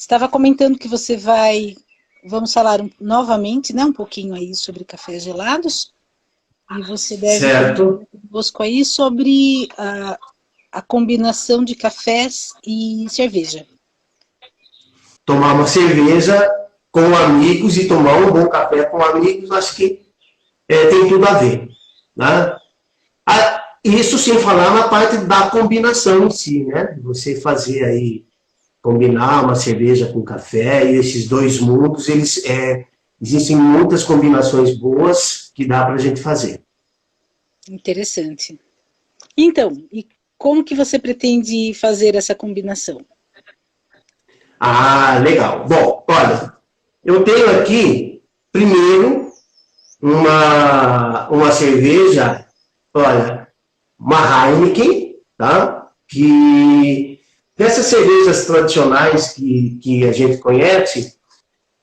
estava comentando que você vamos falar novamente, né, um pouquinho aí sobre cafés gelados, e você deve Certo. comentar conosco aí sobre a combinação de cafés e cerveja. Tomar uma cerveja com amigos e tomar um bom café com amigos, acho que tem tudo a ver. Né? Isso sem falar na parte da combinação em si, né? Você fazer aí, combinar uma cerveja com café, e esses dois mundos, existem muitas combinações boas que dá para a gente fazer. Interessante. Então, e como que você pretende fazer essa combinação? Ah, legal. Bom, olha, eu tenho aqui, primeiro, uma cerveja, olha, uma Heineken, tá? Que dessas cervejas tradicionais que a gente conhece,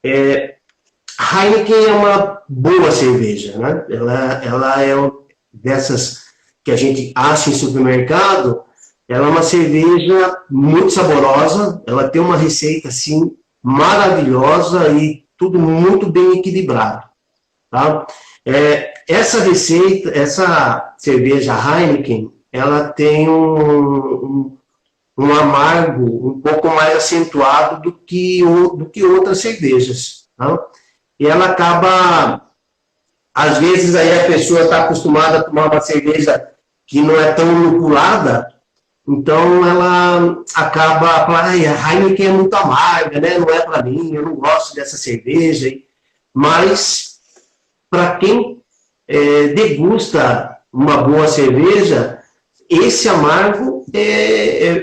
Heineken é uma boa cerveja, né? Ela é dessas que a gente acha em supermercado, ela é uma cerveja muito saborosa, ela tem uma receita, assim, maravilhosa e tudo muito bem equilibrado, tá? Essa receita, essa cerveja Heineken, ela tem um amargo um pouco mais acentuado do que outras cervejas, tá? E ela acaba, às vezes aí a pessoa está acostumada a tomar uma cerveja que não é tão lupulada, então ela acaba falando, a Heineken é muito amarga, né? Não é para mim, eu não gosto dessa cerveja. Mas para quem degusta uma boa cerveja, esse amargo,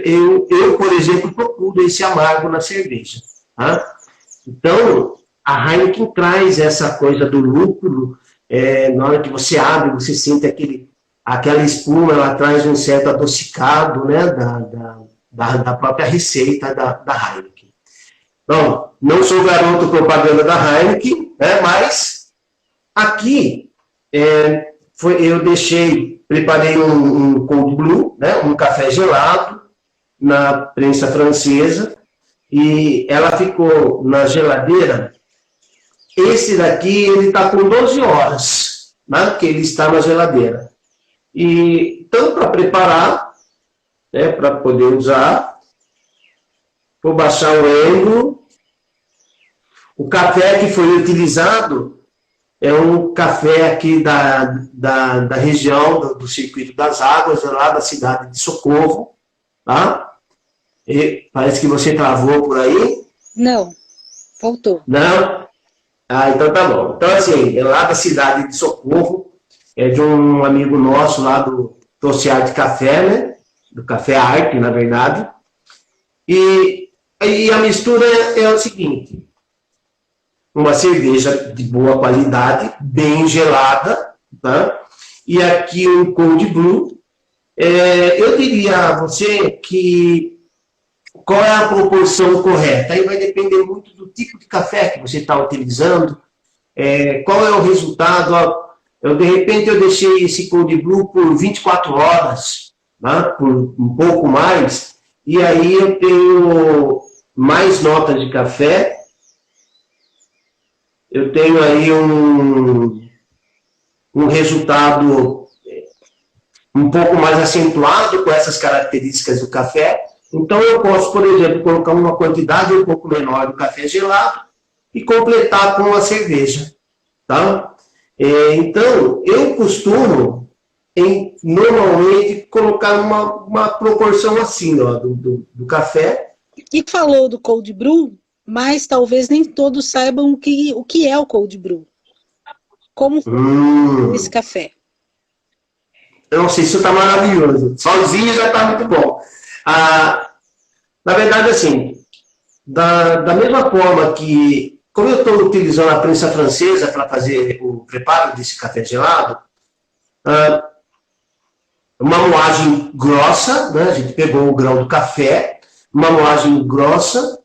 eu, por exemplo, procuro esse amargo na cerveja. Tá? Então, a Heineken traz essa coisa do lúpulo, na hora que você abre, você sente aquela espuma, ela traz um certo adocicado, né, da própria receita da Heineken. Bom, não sou garoto propaganda da Heineken, né, mas aqui eu preparei um cold brew, né, um café gelado na prensa francesa, e ela ficou na geladeira. Esse daqui, ele está com 12 horas, né, que ele está na geladeira. E então, para preparar, né, para poder usar, vou baixar o ângulo. O café que foi utilizado é um café aqui da região do Circuito das Águas, lá da cidade de Socorro, tá? E parece que você travou por aí. Não, voltou. Não? Ah, então tá bom. Então, assim, é lá da cidade de Socorro, é de um amigo nosso lá do Arte Café, né? Do Café Arte, na verdade. E a mistura é o seguinte: uma cerveja de boa qualidade, bem gelada, tá? E aqui um cold brew. Eu diria a você que qual é a proporção correta? Aí vai depender muito do tipo de café que você está utilizando, qual é o resultado. De repente eu deixei esse cold brew por 24 horas, né? Por um pouco mais, e aí eu tenho mais notas de café, eu tenho aí um resultado um pouco mais acentuado com essas características do café. Então eu posso, por exemplo, colocar uma quantidade um pouco menor do café gelado e completar com a cerveja, tá? Então, eu costumo, normalmente, colocar uma proporção assim, ó, do café. E falou do cold brew, mas talvez nem todos saibam o que é o cold brew. Como esse café? Eu não sei se isso está maravilhoso. Sozinho já está muito bom. Na verdade, assim, da mesma forma que, como eu estou utilizando a prensa francesa para fazer o preparo desse café gelado, uma moagem grossa, né? A gente pegou o grão do café, uma moagem grossa,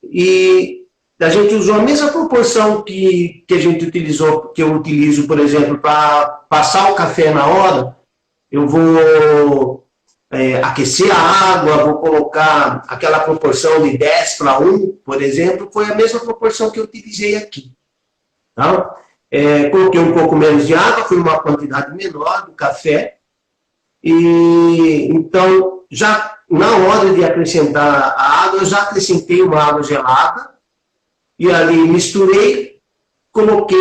e a gente usou a mesma proporção que a gente utilizou, que eu utilizo, por exemplo, para passar o café na hora. Eu vou aquecer a água, vou colocar aquela proporção de 10:1, por exemplo, foi a mesma proporção que eu utilizei aqui. Tá? Coloquei um pouco menos de água, foi uma quantidade menor do café, e então, já na hora de acrescentar a água, eu já acrescentei uma água gelada, e ali misturei, coloquei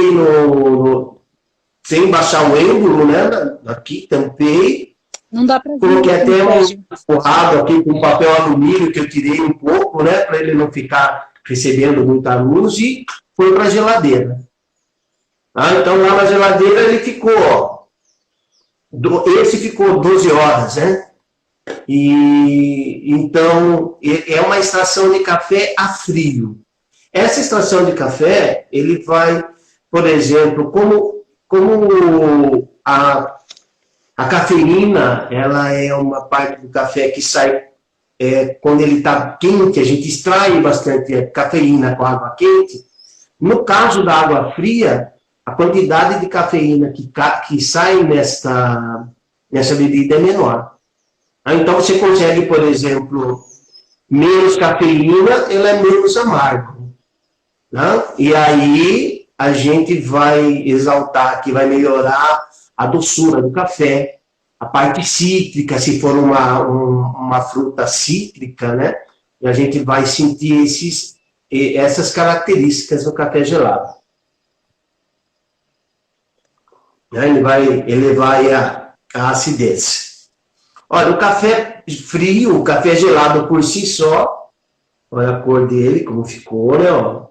sem baixar o êmbolo, né, aqui, tampei, Não dá para ver. Coloquei até um forrado aqui com papel alumínio, que eu tirei um pouco, né, para ele não ficar recebendo muita luz, e foi para a geladeira. Então, lá na geladeira ele ficou, esse ficou 12 horas, né? E então, é uma extração de café a frio. Essa extração de café, ele vai, por exemplo, como a cafeína, ela é uma parte do café que sai quando ele está quente, a gente extrai bastante cafeína com água quente. No caso da água fria, a quantidade de cafeína que sai nessa bebida é menor. Então você consegue, por exemplo, menos cafeína, ela é menos amargo. Né? E aí a gente vai exaltar, que vai melhorar a doçura do café, a parte cítrica, se for uma fruta cítrica, né? E a gente vai sentir essas características do café gelado. Ele vai elevar a acidez. Olha, o café frio, o café gelado por si só, olha a cor dele, como ficou, né? Ó,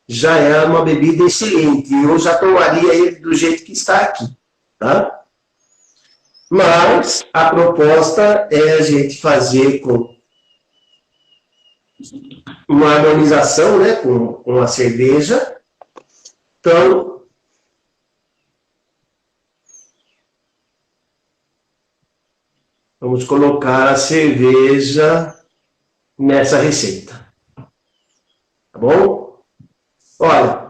já é uma bebida excelente. Eu já tomaria ele do jeito que está aqui. Tá? Mas a proposta é a gente fazer com uma harmonização, né, com a cerveja. Então, vamos colocar a cerveja nessa receita. Tá bom? Olha,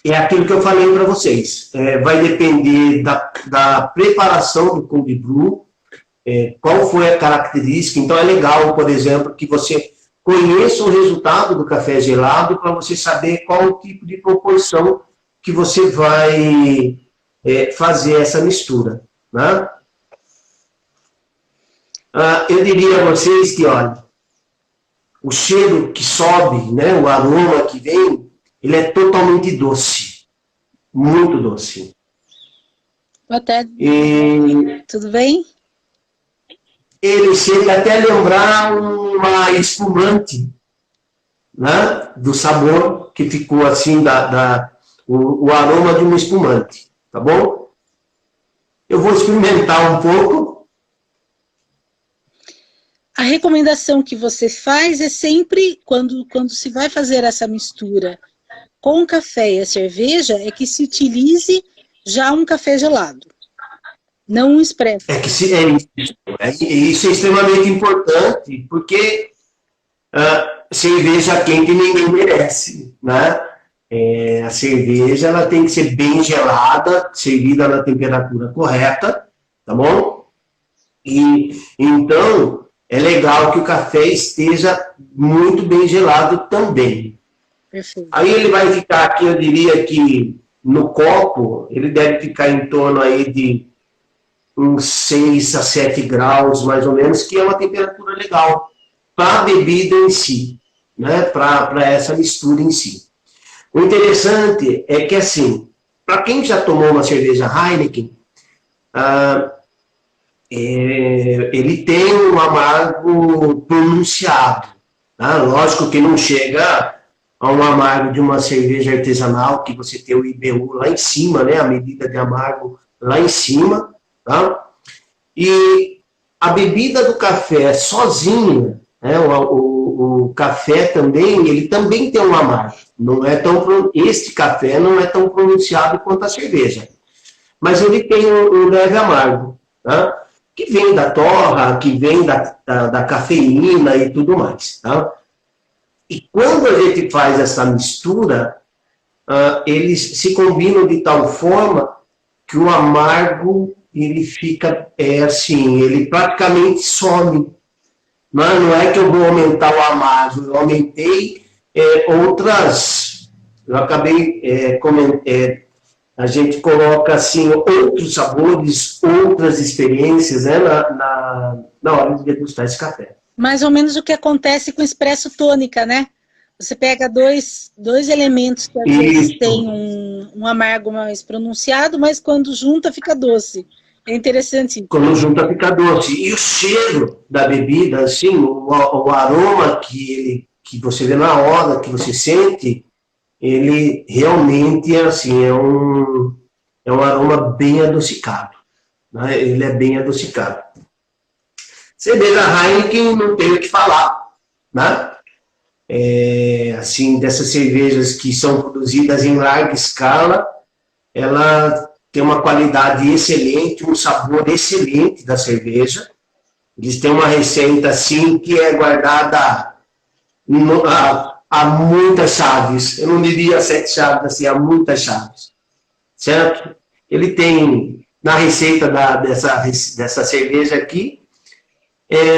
é aquilo que eu falei para vocês. Vai depender da preparação do cold brew, qual foi a característica. Então é legal, por exemplo, que você conheça o resultado do café gelado para você saber qual o tipo de proporção que você vai fazer essa mistura. Né? Eu diria a vocês que, olha, o cheiro que sobe, né, o aroma que vem, ele é totalmente doce, muito doce. Tudo bem? Ele chega até a lembrar uma espumante, né, do sabor que ficou assim, o aroma de uma espumante, tá bom? Eu vou experimentar um pouco. A recomendação que você faz é sempre, quando se vai fazer essa mistura com o café e a cerveja, é que se utilize já um café gelado, não um expresso. Isso é extremamente importante, porque cerveja quente ninguém merece, né? A cerveja ela tem que ser bem gelada, servida na temperatura correta, tá bom? E então é legal que o café esteja muito bem gelado também. Perfeito. Aí ele vai ficar aqui, eu diria que no copo, ele deve ficar em torno aí de uns 6 a 7 graus, mais ou menos, que é uma temperatura legal para a bebida em si, né? Para essa mistura em si. O interessante é que, assim, para quem já tomou uma cerveja Heineken, ele tem um amargo pronunciado. Tá? Lógico que não chega a um amargo de uma cerveja artesanal, que você tem o IBU lá em cima, né? A medida de amargo lá em cima. Tá? E a bebida do café sozinha, né? O café também, ele também tem um amargo. Este café não é tão pronunciado quanto a cerveja. Mas ele tem um leve amargo. Tá? Que vem da torra, que vem da cafeína e tudo mais. Tá? E quando a gente faz essa mistura, eles se combinam de tal forma que o amargo ele fica, assim, ele praticamente some. Não é que eu vou aumentar o amargo, eu aumentei outras, eu acabei, a gente coloca assim, outros sabores, outras experiências, né, na hora de degustar esse café. Mais ou menos o que acontece com o espresso tônica, né? Você pega dois elementos que às vezes tem um amargo mais pronunciado, mas quando junta fica doce. É interessante. Quando junta fica doce. E o cheiro da bebida, assim, o aroma que você vê na hora, que você sente, ele realmente assim, é um aroma bem adocicado. Né? Ele é bem adocicado. Cerveja Heineken não tem o que falar, né? Assim, dessas cervejas que são produzidas em larga escala, ela tem uma qualidade excelente, um sabor excelente da cerveja. Eles têm uma receita assim que é guardada a muitas chaves. Eu não diria 7 chaves, assim, a muitas chaves. Certo? Ele tem, na receita dessa cerveja aqui,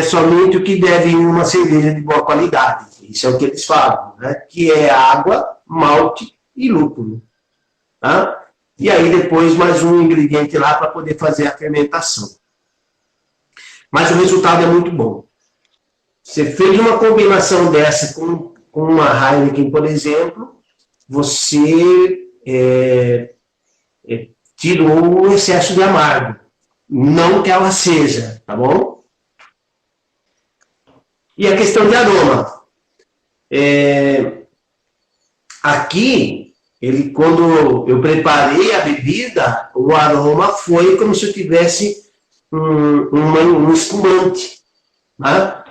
somente o que deve em uma cerveja de boa qualidade. Isso é o que eles falam, né? Que é água, malte e lúpulo. Tá? E aí depois mais um ingrediente lá para poder fazer a fermentação. Mas o resultado é muito bom. Você fez uma combinação dessa com uma Heineken, por exemplo, você tirou o excesso de amargo. Não que ela seja, tá bom? E a questão de aroma. Aqui, quando eu preparei a bebida, o aroma foi como se eu tivesse um espumante. Né?